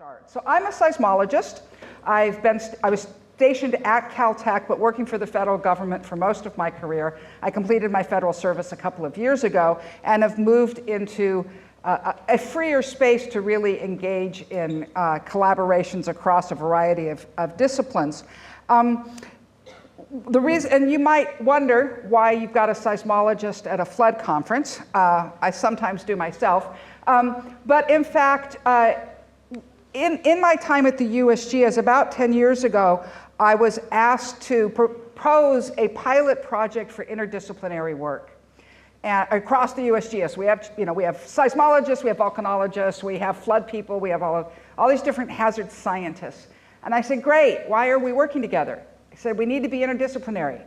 start. So I'm a seismologist. I was stationed at Caltech, but working for the federal government for most of my career. I completed my federal service a couple of years ago and have moved into a freer space to really engage in collaborations across a variety of disciplines. The reason, and you might wonder why you've got a seismologist at a flood conference. I sometimes do myself. But in fact, in my time at the USG, as about 10 years ago, I was asked to propose a pilot project for interdisciplinary work across the USGS. We have seismologists, we have volcanologists, we have flood people, we have all these different hazard scientists. And I said, great, why are we working together? I said, we need to be interdisciplinary.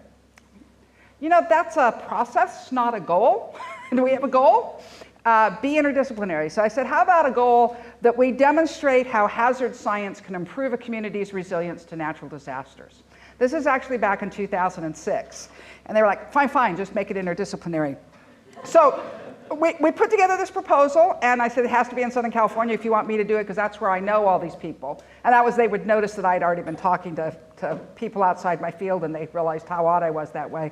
You know, that's a process, not a goal. Do we have a goal? Be interdisciplinary. So I said, how about a goal that we demonstrate how hazard science can improve a community's resilience to natural disasters? This is actually back in 2006. And they were like, fine, just make it interdisciplinary. So we put together this proposal, and I said, it has to be in Southern California if you want me to do it, because that's where I know all these people. And that was, they would notice that I'd already been talking to people outside my field, and they realized how odd I was that way.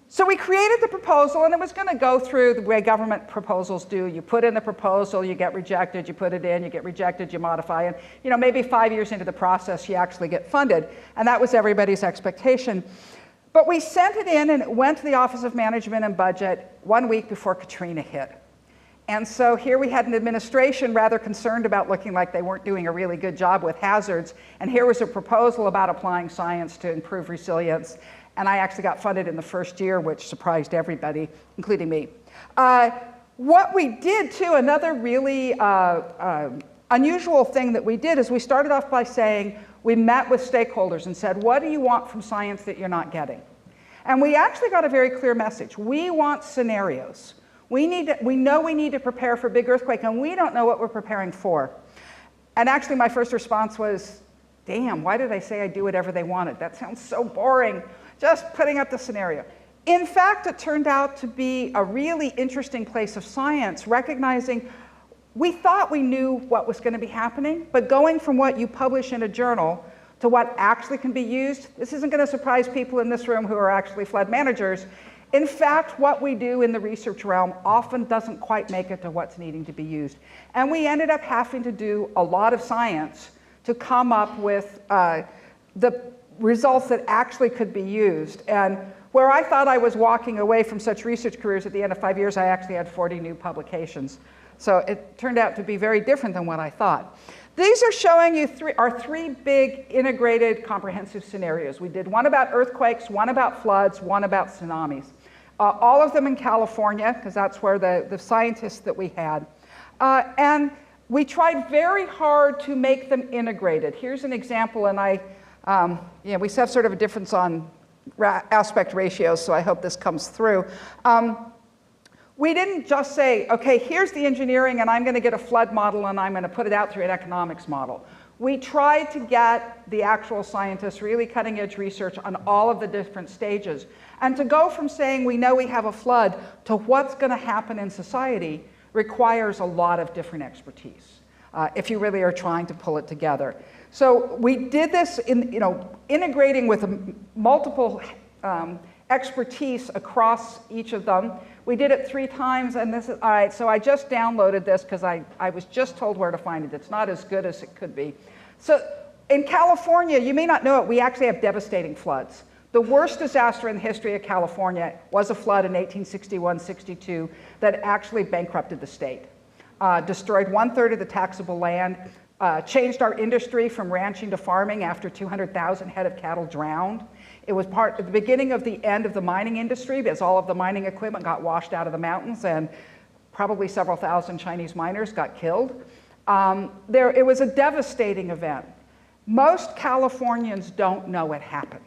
So we created the proposal, and it was going to go through the way government proposals do. You put in the proposal, you get rejected, you put it in, you get rejected, you modify it. You know, maybe 5 years into the process, you actually get funded. And that was everybody's expectation. But we sent it in, and it went to the Office of Management and Budget 1 week before Katrina hit. And so here we had an administration rather concerned about looking like they weren't doing a really good job with hazards. And here was a proposal about applying science to improve resilience. And I actually got funded in the first year, which surprised everybody, including me. What we did, too, another really unusual thing that we did is we started off by saying, we met with stakeholders and said, what do you want from science that you're not getting? And we actually got a very clear message. We want scenarios. We know we need to prepare for a big earthquake, and we don't know what we're preparing for. And actually, my first response was, damn, why did I say I'd do whatever they wanted? That sounds so boring, just putting up the scenario. In fact, it turned out to be a really interesting place of science, recognizing we thought we knew what was going to be happening, but going from what you publish in a journal to what actually can be used, this isn't going to surprise people in this room who are actually flood managers. In fact, what we do in the research realm often doesn't quite make it to what's needing to be used. And we ended up having to do a lot of science to come up with the results that actually could be used. And where I thought I was walking away from such research careers at the end of 5 years, I actually had 40 new publications. So it turned out to be very different than what I thought. These are showing you our three big integrated comprehensive scenarios. We did one about earthquakes, one about floods, one about tsunamis. All of them in California, because that's where the scientists that we had. And we tried very hard to make them integrated. Here's an example, and we have sort of a difference on aspect ratios, so I hope this comes through. We didn't just say, okay, here's the engineering, and I'm going to get a flood model, and I'm going to put it out through an economics model. We tried to get the actual scientists, really cutting-edge research on all of the different stages. And to go from saying we know we have a flood to what's going to happen in society requires a lot of different expertise if you really are trying to pull it together. So we did this integrating with multiple expertise across each of them. We did it 3 times, and this is, all right, so I just downloaded this because I was just told where to find it. It's not as good as it could be. So in California, you may not know it, we actually have devastating floods. The worst disaster in the history of California was a flood in 1861-62 that actually bankrupted the state. Destroyed 1/3 of the taxable land, changed our industry from ranching to farming after 200,000 head of cattle drowned. It was part of the beginning of the end of the mining industry because all of the mining equipment got washed out of the mountains and probably several thousand Chinese miners got killed. It was a devastating event. Most Californians don't know it happened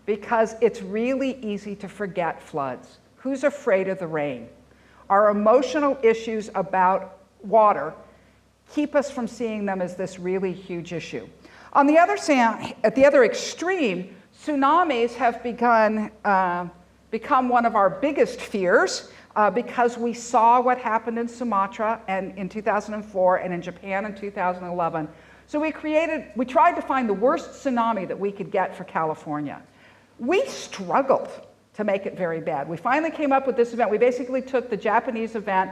because it's really easy to forget floods. Who's afraid of the rain? Our emotional issues about water keep us from seeing them as this really huge issue. On the other side, at the other extreme, tsunamis have become one of our biggest fears. because we saw what happened in Sumatra and in 2004 and in Japan in 2011. So we tried to find the worst tsunami that we could get for California. We struggled to make it very bad. We finally came up with this event. We basically took the Japanese event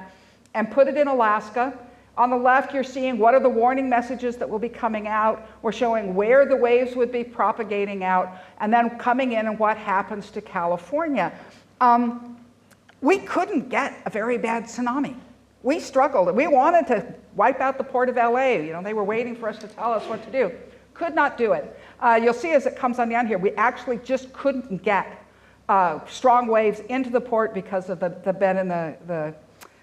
and put it in Alaska. On the left, you're seeing what are the warning messages that will be coming out. We're showing where the waves would be propagating out, and then coming in and what happens to California. We couldn't get a very bad tsunami. We struggled. We wanted to wipe out the port of LA. You know, they were waiting for us to tell us what to do. Could not do it. You'll see as it comes on down here, we actually just couldn't get strong waves into the port because of the bend in the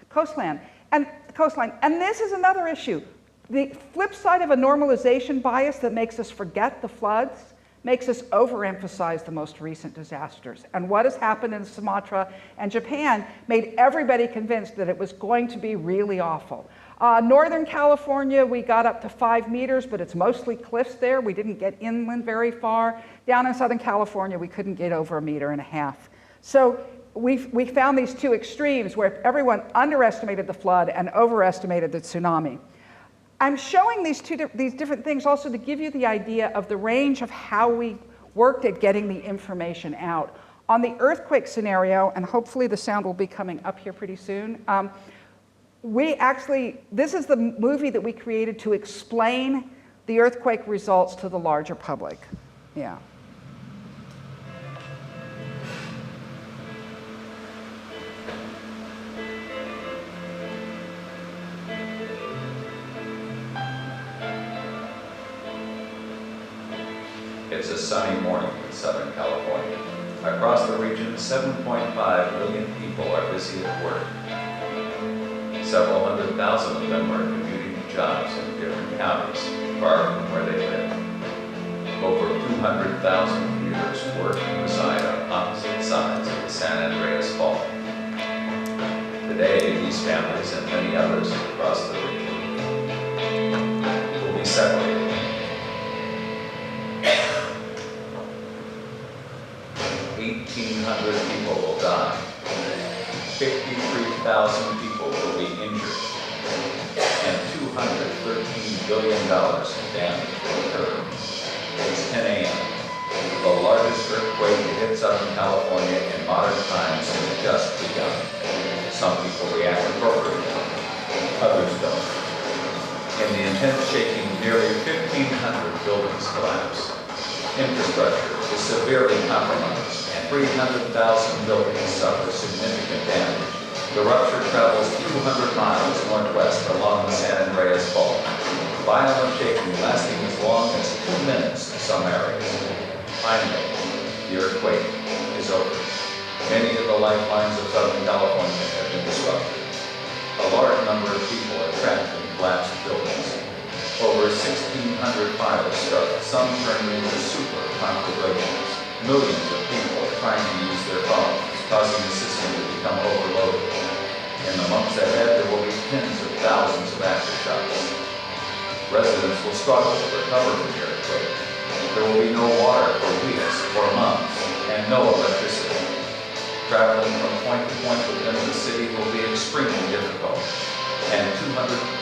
coastline. And this is another issue. The flip side of a normalization bias that makes us forget the floods makes us overemphasize the most recent disasters. And what has happened in Sumatra and Japan made everybody convinced that it was going to be really awful. Northern California, we got up to 5 meters, but it's mostly cliffs there. We didn't get inland very far. Down in Southern California, we couldn't get over 1.5 meters. So we found these two extremes where everyone underestimated the flood and overestimated the tsunami. I'm showing these different things also to give you the idea of the range of how we worked at getting the information out. On the earthquake scenario, and hopefully the sound will be coming up here pretty soon, this is the movie that we created to explain the earthquake results to the larger public. Yeah. It's a sunny morning in Southern California. Across the region, 7.5 million people are busy at work. Several 100,000 of them are commuting to jobs in different counties, far from where they live. Over 200,000 commuters work and reside on opposite sides of the San Andreas Fault. Today, these families and many others across the region will be separated. 1,800 people will die. 53,000 people will be injured. And $213 billion in damage will occur. It's 10 a.m. The largest earthquake to hit Southern California in modern times has just begun. Some people react appropriately, others don't. In the intense shaking, nearly 1,500 buildings collapse. Infrastructure is severely compromised. 300,000 buildings suffer significant damage. The rupture travels 200 miles northwest along the San Andreas Fault. Violent shaking lasting as long as 2 minutes in some areas. Finally, the earthquake is over. Many of the lifelines of Southern California have been disrupted. A large number of people are trapped in collapsed buildings. Over 1,600 fires started, some turning into super conflagrations. Millions of people are trying to use their phones, causing the system to become overloaded. In the months ahead, there will be tens of thousands of aftershocks. Residents will struggle to recover from the earthquake. There will be no water for weeks or months, and no electricity. Traveling from point to point within the city will be extremely difficult, and 255,000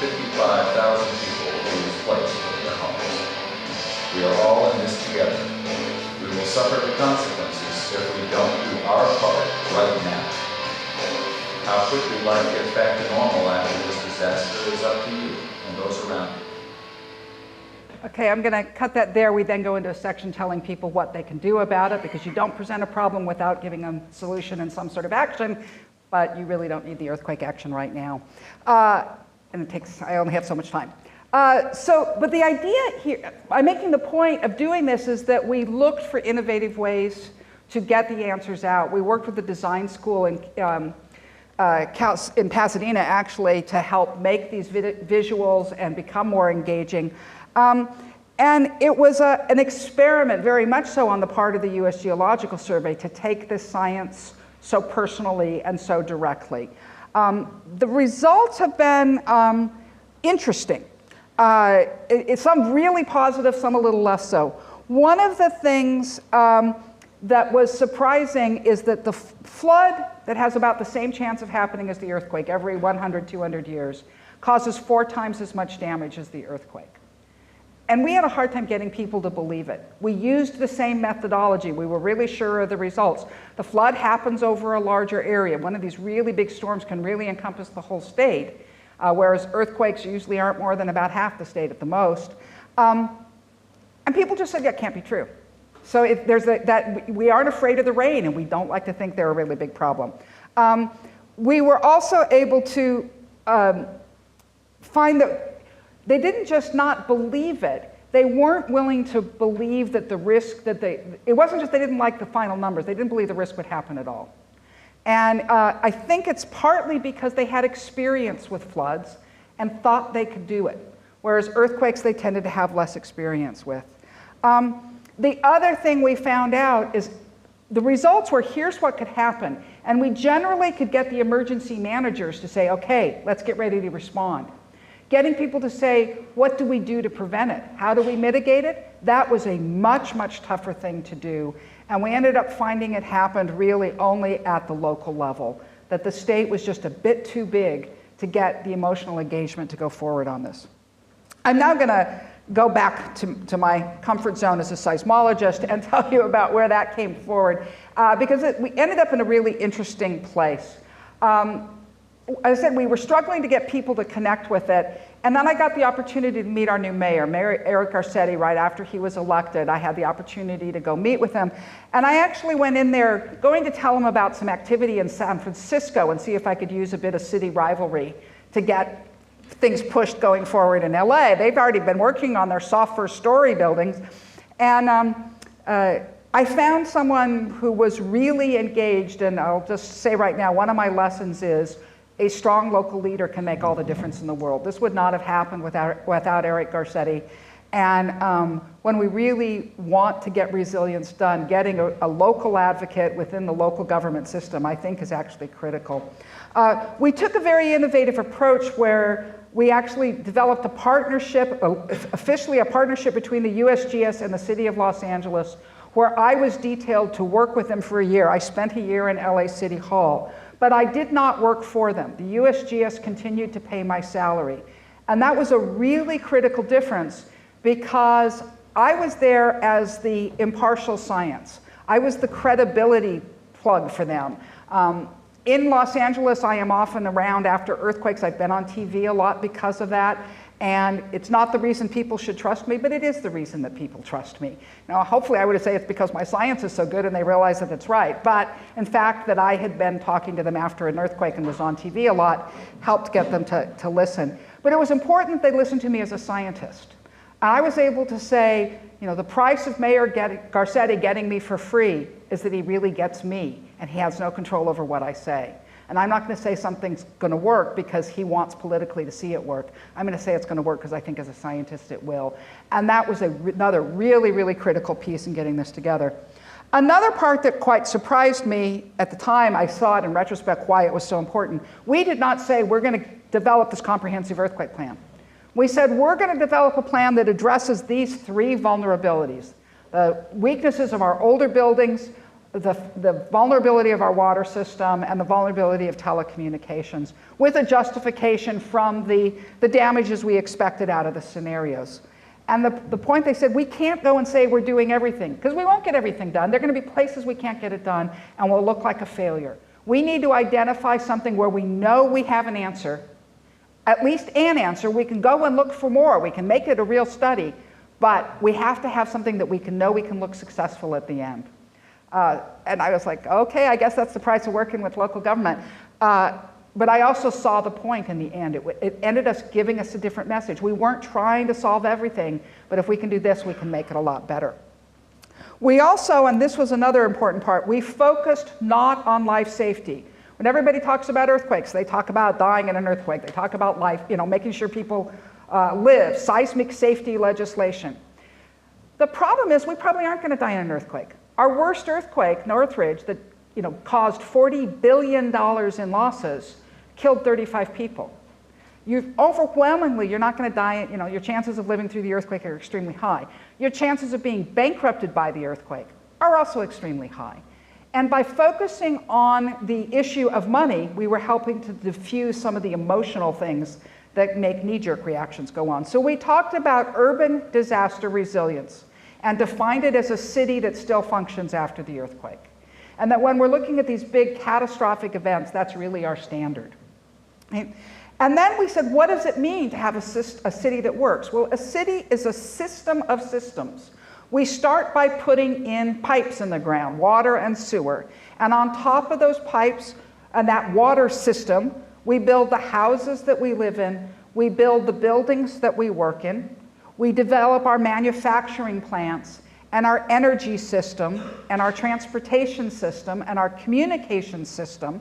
people will be displaced from their homes. We are all in this together. We will suffer the consequences if we don't do our part right now. How quickly life gets back to normal after this disaster is up to you and those around you. Okay, I'm going to cut that there. We then go into a section telling people what they can do about it, because you don't present a problem without giving them a solution and some sort of action, but you really don't need the earthquake action right now. And I only have so much time. But the idea here, I'm making the point of doing this, is that we looked for innovative ways to get the answers out. We worked with the design school in Pasadena, actually, to help make these visuals and become more engaging. And it was an experiment, very much so, on the part of the U.S. Geological Survey to take this science so personally and so directly. The results have been interesting. Some really positive, some a little less so. One of the things that was surprising is that the flood that has about the same chance of happening as the earthquake every 100, 200 years causes 4 times as much damage as the earthquake. And we had a hard time getting people to believe it. We used the same methodology. We were really sure of the results. The flood happens over a larger area. One of these really big storms can really encompass the whole state, whereas earthquakes usually aren't more than about half the state at the most. And people just said, yeah, it can't be true. So there's that we aren't afraid of the rain, and we don't like to think they're a really big problem. We were also able to find that they didn't just not believe it, they weren't willing to believe that the risk that it wasn't just they didn't like the final numbers, they didn't believe the risk would happen at all. And I think it's partly because they had experience with floods and thought they could do it, whereas earthquakes they tended to have less experience with. The other thing we found out is the results were, here's what could happen. And we generally could get the emergency managers to say, okay, let's get ready to respond. Getting people to say, what do we do to prevent it? How do we mitigate it? That was a much, much tougher thing to do. And we ended up finding it happened really only at the local level, that the state was just a bit too big to get the emotional engagement to go forward on this. I'm now going to go back to my comfort zone as a seismologist and tell you about where that came forward, because we ended up in a really interesting place. As I said, we were struggling to get people to connect with it, and then I got the opportunity to meet our new mayor, Mayor Eric Garcetti, right after he was elected. I had the opportunity to go meet with him, and I actually went in there going to tell him about some activity in San Francisco and see if I could use a bit of city rivalry to get things pushed going forward in LA. They've already been working on their soft first story buildings. And I found someone who was really engaged, and I'll just say right now, one of my lessons is a strong local leader can make all the difference in the world. This would not have happened without Eric Garcetti. And when we really want to get resilience done, getting a local advocate within the local government system, I think, is actually critical. We took a very innovative approach where we actually developed a partnership, officially a partnership between the USGS and the City of Los Angeles, where I was detailed to work with them for a year. I spent a year in LA City Hall, but I did not work for them. The USGS continued to pay my salary. And that was a really critical difference because I was there as the impartial science. I was the credibility plug for them. In Los Angeles, I am often around after earthquakes. I've been on TV a lot because of that. And it's not the reason people should trust me, but it is the reason that people trust me. Now, hopefully I would say it's because my science is so good and they realize that it's right. But in fact, that I had been talking to them after an earthquake and was on TV a lot helped get them to listen. But it was important that they listened to me as a scientist. And I was able to say, you know, the price of Mayor Garcetti getting me for free is that he really gets me and he has no control over what I say. And I'm not going to say something's going to work because he wants politically to see it work. I'm going to say it's going to work because I think as a scientist it will. And that was another really, really critical piece in getting this together. Another part that quite surprised me at the time, I saw it in retrospect why it was so important. We did not say we're going to develop this comprehensive earthquake plan. We said we're going to develop a plan that addresses these 3 vulnerabilities: the weaknesses of our older buildings, the vulnerability of our water system, and the vulnerability of telecommunications, with a justification from the damages we expected out of the scenarios. And the point they said, we can't go and say we're doing everything, because we won't get everything done. There are going to be places we can't get it done, and we'll look like a failure. We need to identify something where we know we have an answer, at least an answer. We can go and look for more. We can make it a real study, but we have to have something that we can know we can look successful at the end. And I was like, okay, I guess that's the price of working with local government. But I also saw the point in the end. It ended up giving us a different message. We weren't trying to solve everything, but if we can do this, we can make it a lot better. We also, and this was another important part, we focused not on life safety. When everybody talks about earthquakes, they talk about dying in an earthquake. They talk about life, you know, making sure people live, seismic safety legislation. The problem is we probably aren't going to die in an earthquake. Our worst earthquake, Northridge, that caused $40 billion in losses, killed 35 people. Overwhelmingly, you're not going to die. Your chances of living through the earthquake are extremely high. Your chances of being bankrupted by the earthquake are also extremely high. And by focusing on the issue of money, we were helping to diffuse some of the emotional things that make knee-jerk reactions go on. So we talked about urban disaster resilience and defined it as a city that still functions after the earthquake. And that when we're looking at these big catastrophic events, that's really our standard. And then we said, what does it mean to have a city that works? Well, a city is a system of systems. We start by putting in pipes in the ground, water and sewer. And on top of those pipes and that water system, we build the houses that we live in, we build the buildings that we work in, we develop our manufacturing plants and our energy system and our transportation system and our communication system.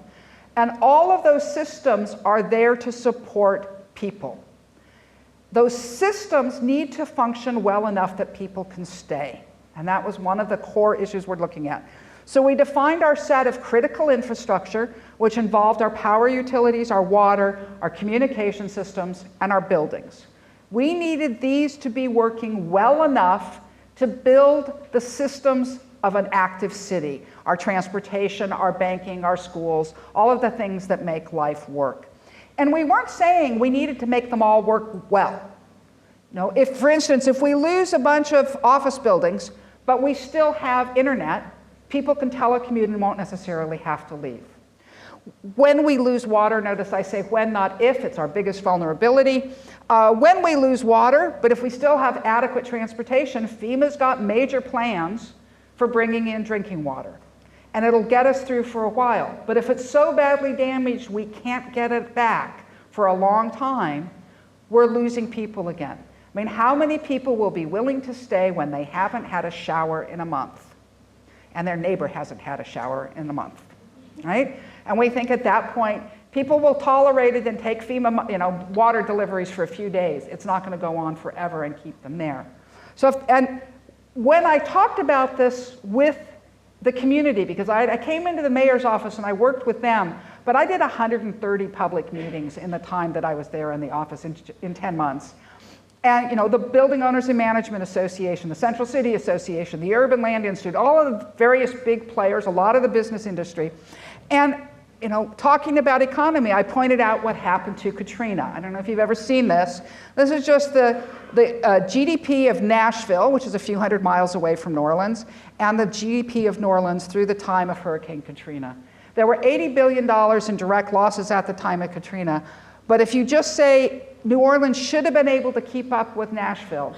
And all of those systems are there to support people. Those systems need to function well enough that people can stay. And that was one of the core issues we're looking at. So we defined our set of critical infrastructure, which involved our power utilities, our water, our communication systems, and our buildings. We needed these to be working well enough to build the systems of an active city, our transportation, our banking, our schools, all of the things that make life work. And we weren't saying we needed to make them all work well. No, if, for instance, if we lose a bunch of office buildings, but we still have internet, people can telecommute and won't necessarily have to leave. When we lose water, notice I say when, not if, it's our biggest vulnerability. When we lose water, but if we still have adequate transportation, FEMA's got major plans for bringing in drinking water. And it'll get us through for a while. But if it's so badly damaged we can't get it back for a long time, we're losing people again. I mean, how many people will be willing to stay when they haven't had a shower in a month? And their neighbor hasn't had a shower in a month, right? And we think at that point, people will tolerate it and take FEMA, water deliveries for a few days. It's not going to go on forever and keep them there. So, and when I talked about this with the community, because I came into the mayor's office and I worked with them, but I did 130 public meetings in the time that I was there in the office in 10 months. And the Building Owners and Management Association, the Central City Association, the Urban Land Institute, all of the various big players, a lot of the business industry. And talking about economy, I pointed out what happened to Katrina. I don't know if you've ever seen this. This is just the GDP of Nashville, which is a few hundred miles away from New Orleans, and the GDP of New Orleans through the time of Hurricane Katrina. There were $80 billion in direct losses at the time of Katrina, but if you just say New Orleans should have been able to keep up with Nashville,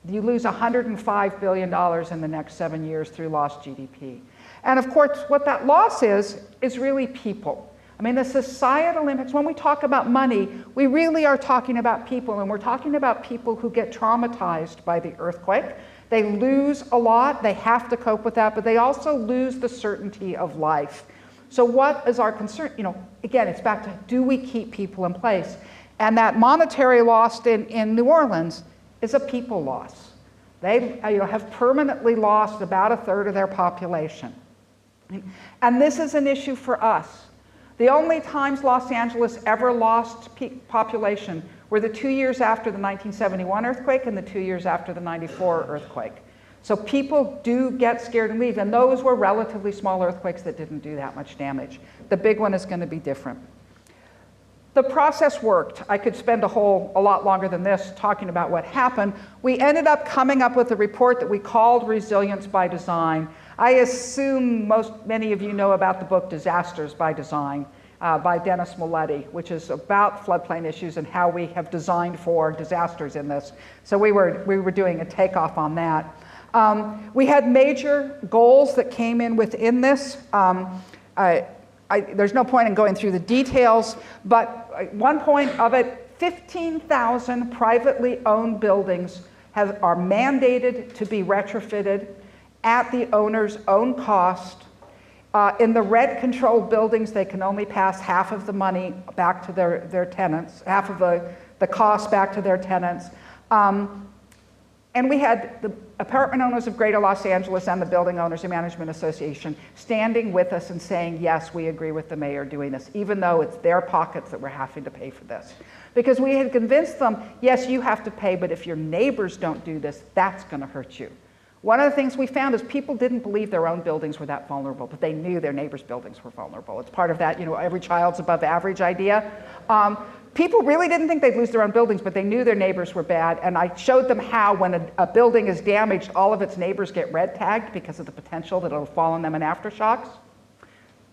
you lose $105 billion in the next 7 years through lost GDP. And of course, what that loss is really people. I mean, the societal impacts, when we talk about money, we really are talking about people, and we're talking about people who get traumatized by the earthquake. They lose a lot, they have to cope with that, but they also lose the certainty of life. So what is our concern? Again, it's back to, do we keep people in place? And that monetary loss in New Orleans is a people loss. They have permanently lost about a third of their population. And this is an issue for us. The only times Los Angeles ever lost population were the 2 years after the 1971 earthquake and the 2 years after the 94 earthquake. So people do get scared and leave, and those were relatively small earthquakes that didn't do that much damage. The big one is going to be different. The process worked. I could spend a lot longer than this talking about what happened. We ended up coming up with a report that we called Resilience by Design. I assume many of you know about the book Disasters by Design by Dennis Moletti, which is about floodplain issues and how we have designed for disasters in this. So we were doing a takeoff on that. We had major goals that came in within this. There's no point in going through the details, but one point of it, 15,000 privately owned buildings are mandated to be retrofitted at the owner's own cost. In the rent-controlled buildings, they can only pass half of the money back to their tenants, half of the cost back to their tenants. And we had the apartment owners of Greater Los Angeles and the Building Owners and Management Association standing with us and saying, yes, we agree with the mayor doing this, even though it's their pockets that we're having to pay for this. Because we had convinced them, yes, you have to pay, but if your neighbors don't do this, that's going to hurt you. One of the things we found is people didn't believe their own buildings were that vulnerable, but they knew their neighbors' buildings were vulnerable. It's part of that, every child's above average idea. People really didn't think they'd lose their own buildings, but they knew their neighbors were bad. And I showed them how when a building is damaged, all of its neighbors get red tagged because of the potential that it'll fall on them in aftershocks.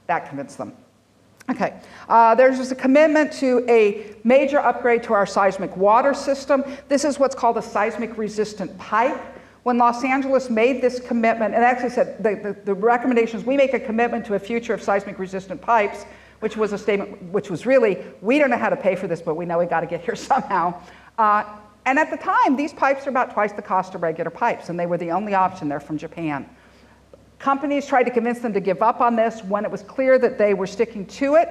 That convinced them. Okay, there's just a commitment to a major upgrade to our seismic water system. This is what's called a seismic resistant pipe. When Los Angeles made this commitment, and actually said the recommendations, we make a commitment to a future of seismic resistant pipes, which was a statement which was really, we don't know how to pay for this, but we know we got to get here somehow. And at the time, these pipes are about twice the cost of regular pipes, and they were the only option. They're from Japan. Companies tried to convince them to give up on this. When it was clear that they were sticking to it,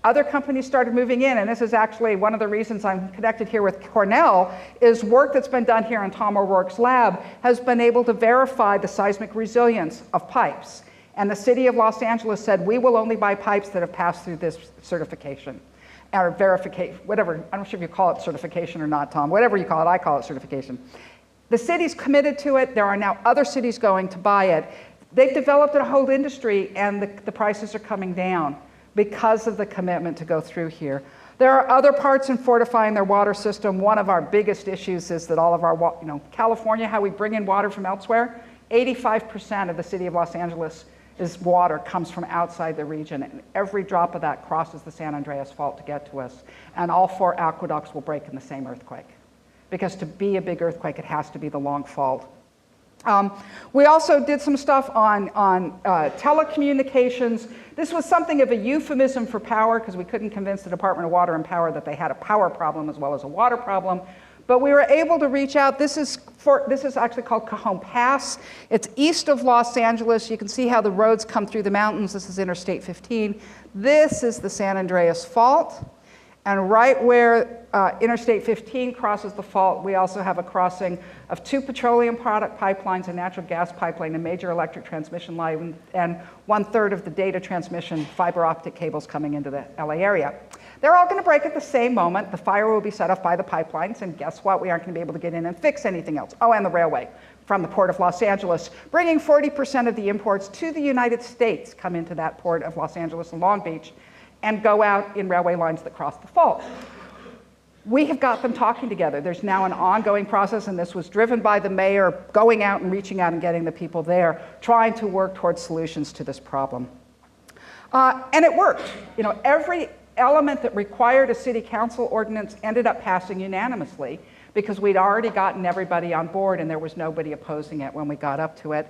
other companies started moving in, and this is actually one of the reasons I'm connected here with Cornell, is work that's been done here in Tom O'Rourke's lab has been able to verify the seismic resilience of pipes. And the city of Los Angeles said, we will only buy pipes that have passed through this certification, or verification, whatever, I'm not sure if you call it certification or not, Tom, whatever you call it, I call it certification. The city's committed to it. There are now other cities going to buy it. They've developed a whole industry, and the prices are coming down because of the commitment to go through here. There are other parts in fortifying their water system. One of our biggest issues is that all of our, California, how we bring in water from elsewhere, 85% of the city of Los Angeles' water comes from outside the region, and every drop of that crosses the San Andreas Fault to get to us, and all 4 aqueducts will break in the same earthquake. Because to be a big earthquake, it has to be the long fault. We also did some stuff on telecommunications. This was something of a euphemism for power because we couldn't convince the Department of Water and Power that they had a power problem as well as a water problem. But we were able to reach out. This is actually called Cajon Pass. It's east of Los Angeles. You can see how the roads come through the mountains. This is Interstate 15. This is the San Andreas Fault. And right where Interstate 15 crosses the fault, we also have a crossing of 2 petroleum product pipelines, a natural gas pipeline, a major electric transmission line, and 1/3 of the data transmission fiber optic cables coming into the LA area. They're all going to break at the same moment. The fire will be set off by the pipelines, and guess what? We aren't going to be able to get in and fix anything else. Oh, and the railway from the Port of Los Angeles, bringing 40% of the imports to the United States come into that port of Los Angeles and Long Beach, and go out in railway lines that cross the fault. We have got them talking together. There's now an ongoing process, and this was driven by the mayor going out and reaching out and getting the people there, trying to work towards solutions to this problem. And it worked. Every element that required a city council ordinance ended up passing unanimously because we'd already gotten everybody on board and there was nobody opposing it when we got up to it.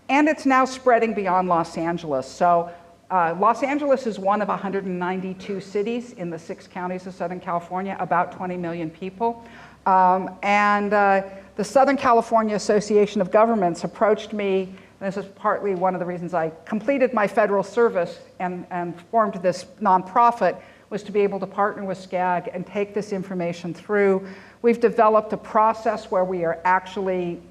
And it's now spreading beyond Los Angeles. So Los Angeles is one of 192 cities in the 6 counties of Southern California, about 20 million people. The Southern California Association of Governments approached me. This is partly one of the reasons I completed my federal service and formed this nonprofit, was to be able to partner with SCAG and take this information through. We've developed a process where we are actually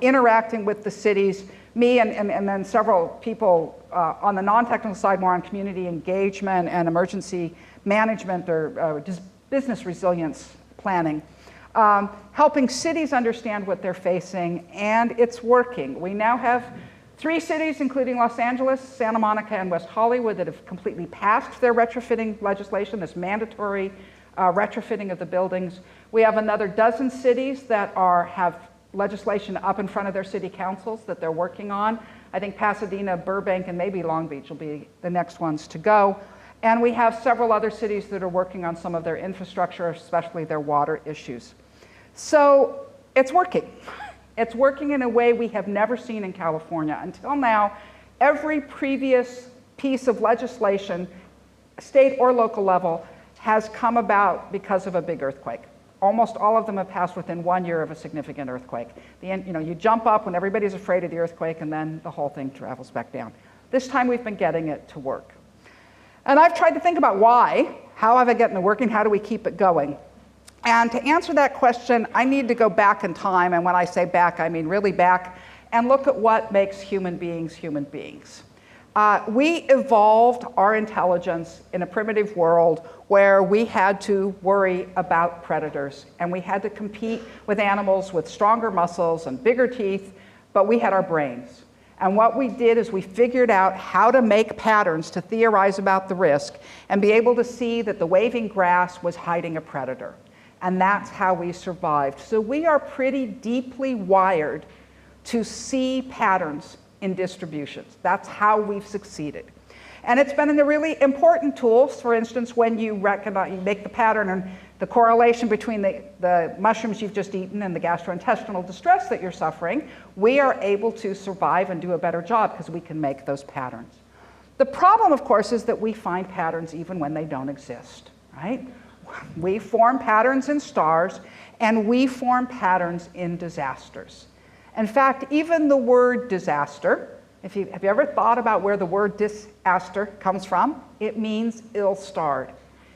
interacting with the cities, me and then several people on the non-technical side, more on community engagement and emergency management or just business resilience planning, helping cities understand what they're facing, and it's working. We now have 3 cities, including Los Angeles, Santa Monica, and West Hollywood, that have completely passed their retrofitting legislation, this mandatory retrofitting of the buildings. We have another 12 cities that have legislation up in front of their city councils that they're working on. I think Pasadena, Burbank, and maybe Long Beach will be the next ones to go. And we have several other cities that are working on some of their infrastructure, especially their water issues. So it's working. It's working in a way we have never seen in California. Until now, every previous piece of legislation, state or local level, has come about because of a big earthquake. Almost all of them have passed within 1 year of a significant earthquake. You jump up when everybody's afraid of the earthquake, and then the whole thing travels back down. This time we've been getting it to work. And I've tried to think about why. How have I gotten it working? How do we keep it going? And to answer that question, I need to go back in time. And when I say back, I mean really back, and look at what makes human beings human beings. We evolved our intelligence in a primitive world where we had to worry about predators, and we had to compete with animals with stronger muscles and bigger teeth but we had our brains. And what we did is we figured out how to make patterns to theorize about the risk and be able to see that the waving grass was hiding a predator. And that's how we survived. So we are pretty deeply wired to see patterns in distributions. That's how we've succeeded. And it's been a really important tool. For instance, when you make the pattern and the correlation between the mushrooms you've just eaten and the gastrointestinal distress that you're suffering, we are able to survive and do a better job because we can make those patterns. The problem, of course, is that we find patterns even when they don't exist, right? We form patterns in stars, and we form patterns in disasters. In fact, even the word disaster, have you ever thought about where the word disaster comes from? It means ill-starred.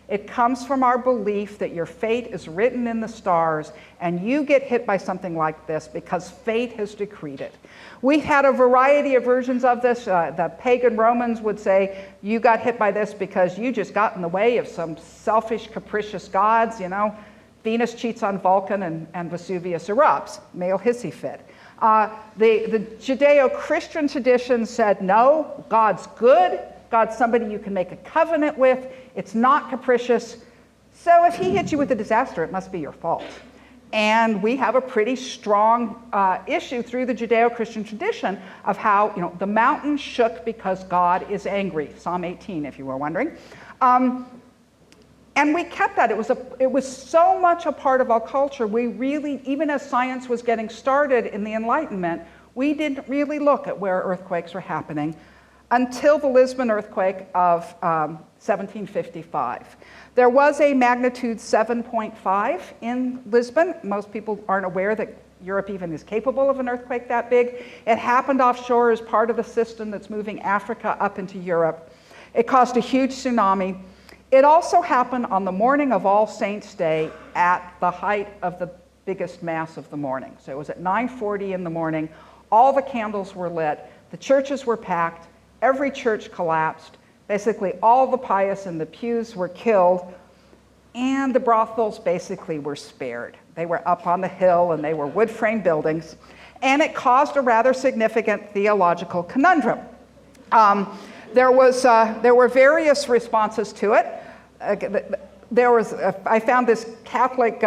It comes from our belief that your fate is written in the stars, and you get hit by something like this because fate has decreed it. We had a variety of versions of this. The pagan Romans would say, you got hit by this because you just got in the way of some selfish, capricious gods, you know. Venus cheats on Vulcan and Vesuvius erupts, male hissy fit. The Judeo-Christian tradition said, no, God's good. God's somebody you can make a covenant with. It's not capricious. So if he hits you with a disaster, it must be your fault. And we have a pretty strong issue through the Judeo-Christian tradition of how, you know, the mountain shook because God is angry. Psalm 18, if you were wondering. And we kept that. It was so much a part of our culture. We really, even as science was getting started in the Enlightenment, we didn't really look at where earthquakes were happening until the Lisbon earthquake of 1755. There was a magnitude 7.5 in Lisbon. Most people aren't aware that Europe even is capable of an earthquake that big. It happened offshore as part of the system that's moving Africa up into Europe. It caused a huge tsunami. It also happened on the morning of All Saints' Day at the height of the biggest mass of the morning. So it was at 9:40 in the morning. All the candles were lit. The churches were packed. Every church collapsed. Basically, all the pious in the pews were killed, and the brothels basically were spared. They were up on the hill, and they were wood-frame buildings, and it caused a rather significant theological conundrum. There were various responses to it. I found this Catholic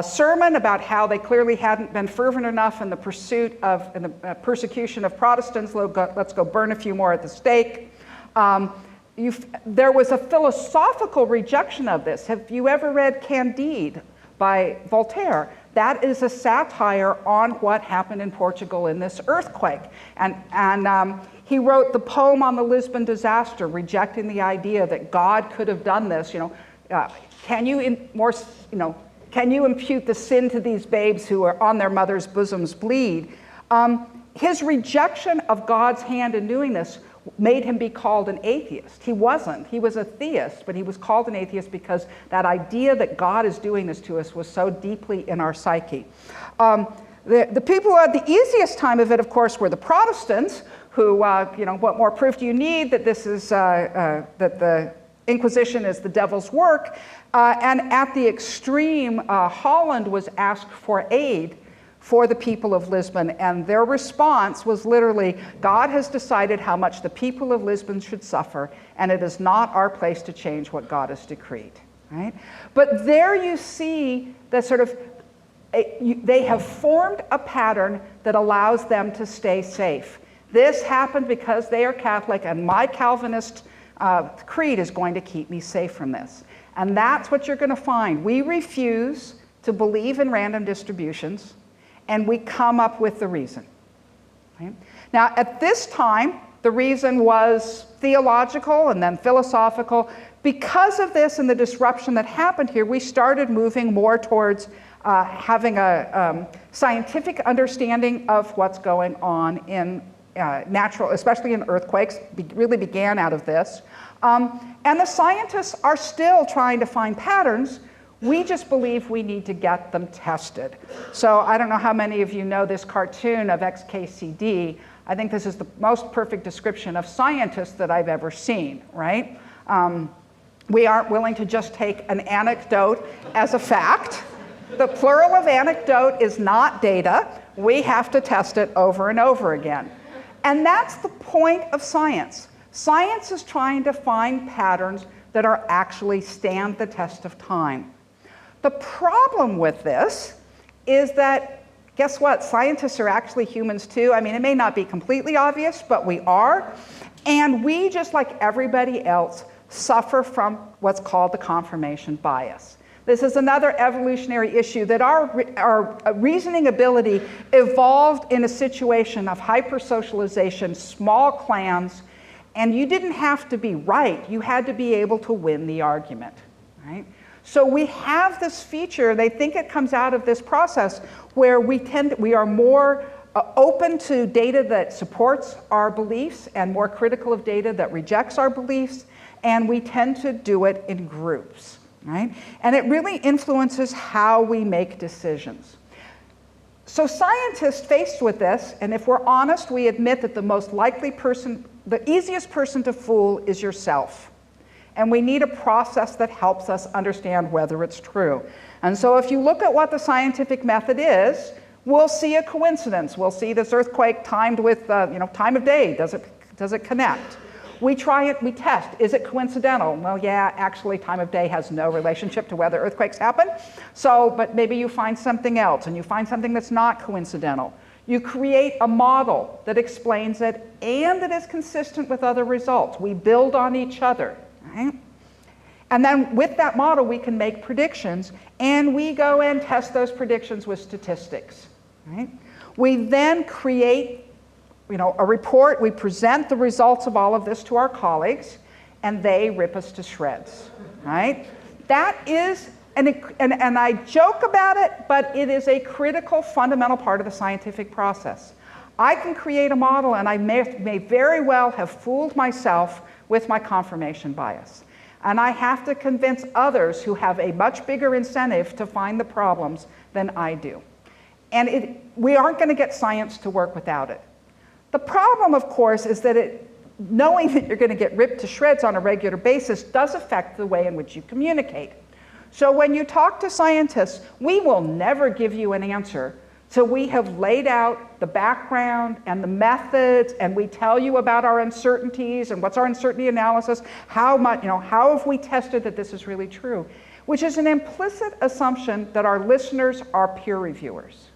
sermon about how they clearly hadn't been fervent enough in the pursuit of the persecution of Protestants. Let's go burn a few more at the stake. There was a philosophical rejection of this. Have you ever read Candide by Voltaire? That is a satire on what happened in Portugal in this earthquake. And he wrote the poem on the Lisbon disaster, rejecting the idea that God could have done this. You know, can you impute the sin to these babes who are on their mother's bosoms bleed? His rejection of God's hand in doing this made him be called an atheist. He wasn't. He was a theist, but he was called an atheist because that idea that God is doing this to us was so deeply in our psyche. The people who had the easiest time of it, of course, were the Protestants, who, what more proof do you need that this is that the Inquisition is the devil's work? And at the extreme, Holland was asked for aid for the people of Lisbon, and their response was literally, God has decided how much the people of Lisbon should suffer, and it is not our place to change what God has decreed. Right? But there you see the sort of, they have formed a pattern that allows them to stay safe. This happened because they are Catholic, and my Calvinist creed is going to keep me safe from this. And that's what you're going to find. We refuse to believe in random distributions, and we come up with the reason. Right? Now, at this time, the reason was theological and then philosophical. Because of this and the disruption that happened here, we started moving more towards having a scientific understanding of what's going on in natural, especially in earthquakes, really began out of this. And the scientists are still trying to find patterns. We just believe we need to get them tested. So I don't know how many of you know this cartoon of XKCD. I think this is the most perfect description of scientists that I've ever seen, right? We aren't willing to just take an anecdote as a fact. The plural of anecdote is not data. We have to test it over and over again. And that's the point of science. Science is trying to find patterns that are actually stand the test of time. The problem with this is that, guess what? Scientists are actually humans too. I mean, it may not be completely obvious, but we are. And we, just like everybody else, suffer from what's called the confirmation bias. This is another evolutionary issue, that our reasoning ability evolved in a situation of hypersocialization, small clans, and you didn't have to be right, you had to be able to win the argument, right? So we have this feature, they think it comes out of this process, where we are more open to data that supports our beliefs and more critical of data that rejects our beliefs, and we tend to do it in groups, right? And it really influences how we make decisions. So scientists faced with this, and if we're honest, we admit that the most likely person, the easiest person to fool is yourself. And we need a process that helps us understand whether it's true. And so if you look at what the scientific method is, we'll see a coincidence. We'll see this earthquake timed with time of day. Does it connect? We try it, we test. Is it coincidental? Well, yeah, actually time of day has no relationship to whether earthquakes happen. So, but maybe you find something else, and you find something that's not coincidental. You create a model that explains it and that is consistent with other results. We build on each other, right? And then with that model, we can make predictions, and we go and test those predictions with statistics, right? We then create a report, we present the results of all of this to our colleagues, and they rip us to shreds, right? That is, and I joke about it, but it is a critical, fundamental part of the scientific process. I can create a model, and I may very well have fooled myself with my confirmation bias. And I have to convince others who have a much bigger incentive to find the problems than I do. And we aren't going to get science to work without it. The problem, of course, is that knowing that you're going to get ripped to shreds on a regular basis does affect the way in which you communicate. So when you talk to scientists, we will never give you an answer till we have laid out the background and the methods, and we tell you about our uncertainties and what's our uncertainty analysis, how have we tested that this is really true, which is an implicit assumption that our listeners are peer reviewers.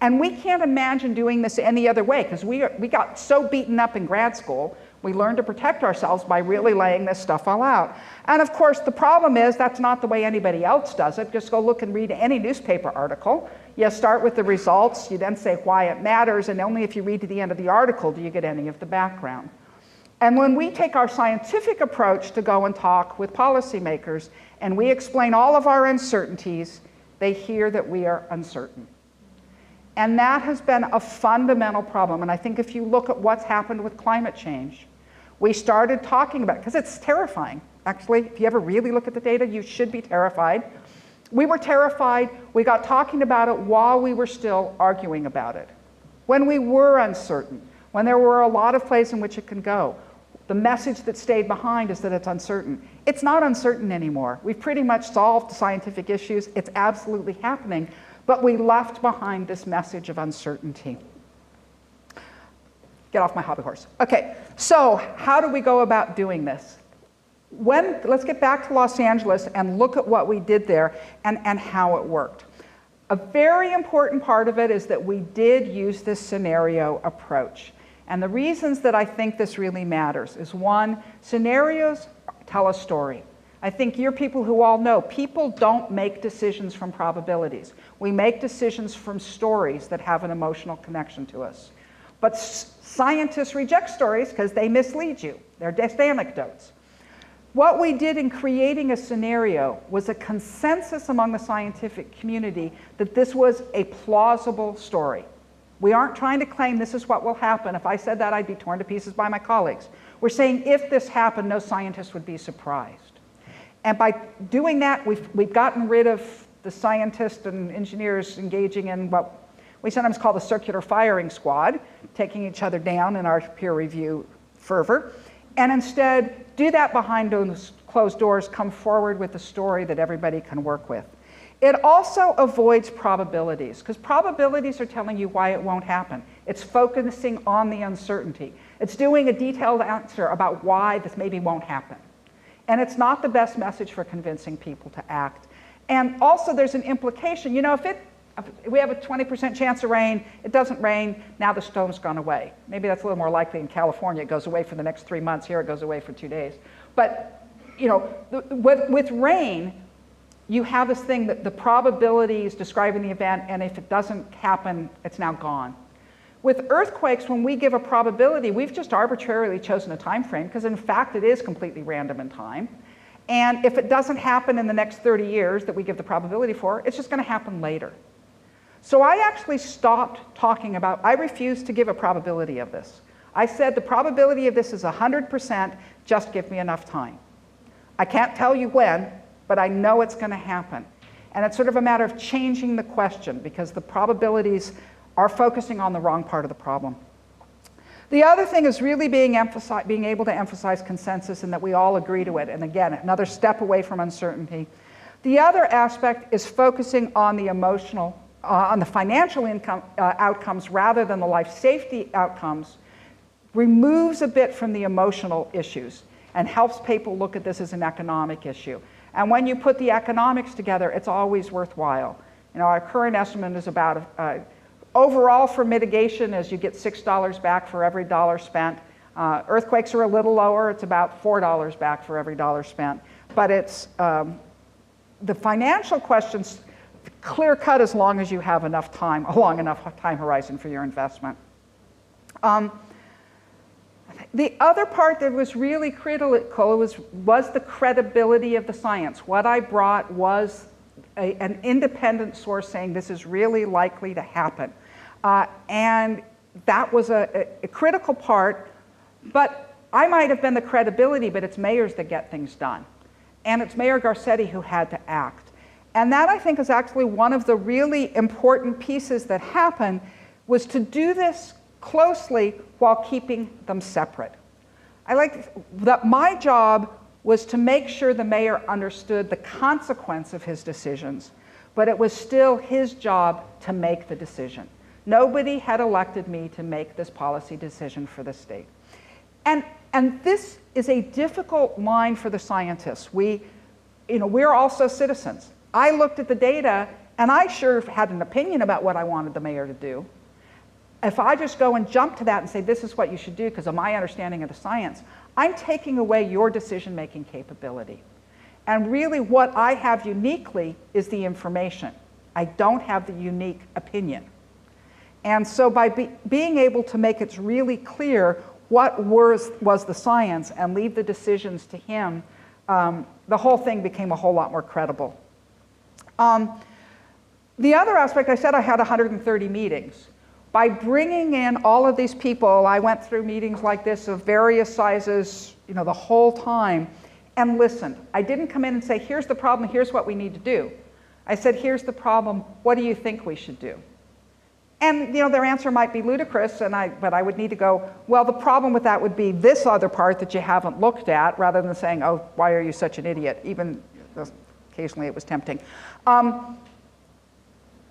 And we can't imagine doing this any other way, because we got so beaten up in grad school, we learned to protect ourselves by really laying this stuff all out. And of course, the problem is that's not the way anybody else does it. Just go look and read any newspaper article. You start with the results, you then say why it matters, and only if you read to the end of the article do you get any of the background. And when we take our scientific approach to go and talk with policymakers, and we explain all of our uncertainties, they hear that we are uncertain. And that has been a fundamental problem. And I think if you look at what's happened with climate change, we started talking about it, because it's terrifying. Actually, if you ever really look at the data, you should be terrified. We were terrified. We got talking about it while we were still arguing about it. When we were uncertain, when there were a lot of places in which it can go, the message that stayed behind is that it's uncertain. It's not uncertain anymore. We've pretty much solved the scientific issues. It's absolutely happening. But we left behind this message of uncertainty. Get off my hobby horse. Okay, so how do we go about doing this? Let's get back to Los Angeles and look at what we did there and how it worked. A very important part of it is that we did use this scenario approach. And the reasons that I think this really matters is, one, scenarios tell a story. I think you're people who all know people don't make decisions from probabilities. We make decisions from stories that have an emotional connection to us. But scientists reject stories because they mislead you. They're just anecdotes. What we did in creating a scenario was a consensus among the scientific community that this was a plausible story. We aren't trying to claim this is what will happen. If I said that, I'd be torn to pieces by my colleagues. We're saying if this happened, no scientist would be surprised. And by doing that, we've gotten rid of the scientists and engineers engaging in what we sometimes call the circular firing squad, taking each other down in our peer review fervor, and instead do that behind those closed doors, come forward with a story that everybody can work with. It also avoids probabilities, because probabilities are telling you why it won't happen. It's focusing on the uncertainty. It's doing a detailed answer about why this maybe won't happen. And it's not the best message for convincing people to act. And also there's an implication, you know, if we have a 20% chance of rain, it doesn't rain, now the storm's gone away. Maybe that's a little more likely in California. It goes away for the next 3 months. Here it goes away for 2 days. But, you know, with rain, you have this thing that the probability is describing the event, and if it doesn't happen, it's now gone. With earthquakes, when we give a probability, we've just arbitrarily chosen a time frame, because in fact it is completely random in time. And if it doesn't happen in the next 30 years that we give the probability for, it's just going to happen later. So I actually stopped talking about, I refused to give a probability of this. I said the probability of this is 100%, just give me enough time. I can't tell you when, but I know it's going to happen. And it's sort of a matter of changing the question, because the probabilities are focusing on the wrong part of the problem. The other thing is really being able to emphasize consensus and that we all agree to it. And again, another step away from uncertainty. The other aspect is focusing on the emotional, on the financial outcomes rather than the life safety outcomes, removes a bit from the emotional issues and helps people look at this as an economic issue. And when you put the economics together, it's always worthwhile. You know, our current estimate is about, overall for mitigation is you get $6 back for every dollar spent. Earthquakes are a little lower, it's about $4 back for every dollar spent. But it's, the financial questions, clear cut as long as you have enough time, a long enough time horizon for your investment. The other part that was really critical was the credibility of the science. What I brought was an independent source saying this is really likely to happen. And that was a critical part, but I might have been the credibility, but it's mayors that get things done. And it's Mayor Garcetti who had to act. And that, I think, is actually one of the really important pieces that happened, was to do this closely while keeping them separate. I like that my job was to make sure the mayor understood the consequence of his decisions, but it was still his job to make the decision. Nobody had elected me to make this policy decision for the state. And this is a difficult line for the scientists. We're also citizens. I looked at the data and I sure had an opinion about what I wanted the mayor to do. If I just go and jump to that and say, this is what you should do because of my understanding of the science, I'm taking away your decision-making capability. And really what I have uniquely is the information. I don't have the unique opinion. And so by being able to make it really clear what was the science and leave the decisions to him, the whole thing became a whole lot more credible. The other aspect, I said I had 130 meetings. By bringing in all of these people, I went through meetings like this of various sizes, the whole time, and listened. I didn't come in and say, here's the problem, here's what we need to do. I said, here's the problem, what do you think we should do? And their answer might be ludicrous, but I would need to go, well, the problem with that would be this other part that you haven't looked at, rather than saying, oh, why are you such an idiot? Even occasionally it was tempting. And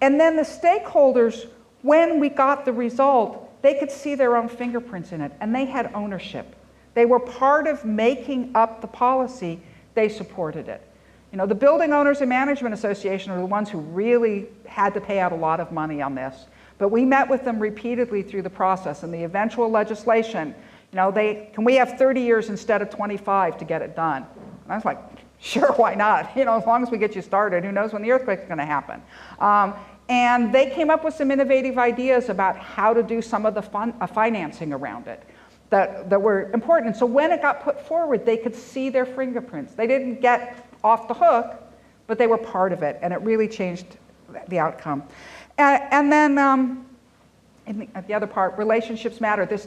then the stakeholders, when we got the result, they could see their own fingerprints in it, and they had ownership. They were part of making up the policy. They supported it. The Building Owners and Management Association are the ones who really had to pay out a lot of money on this. But we met with them repeatedly through the process, and the eventual legislation, can we have 30 years instead of 25 to get it done? And I was like, sure, why not? As long as we get you started, who knows when the earthquake's going to happen? And they came up with some innovative ideas about how to do some of the financing around it that were important. And so when it got put forward, they could see their fingerprints. They didn't get off the hook, but they were part of it, and it really changed the outcome. And then the other part, relationships matter. This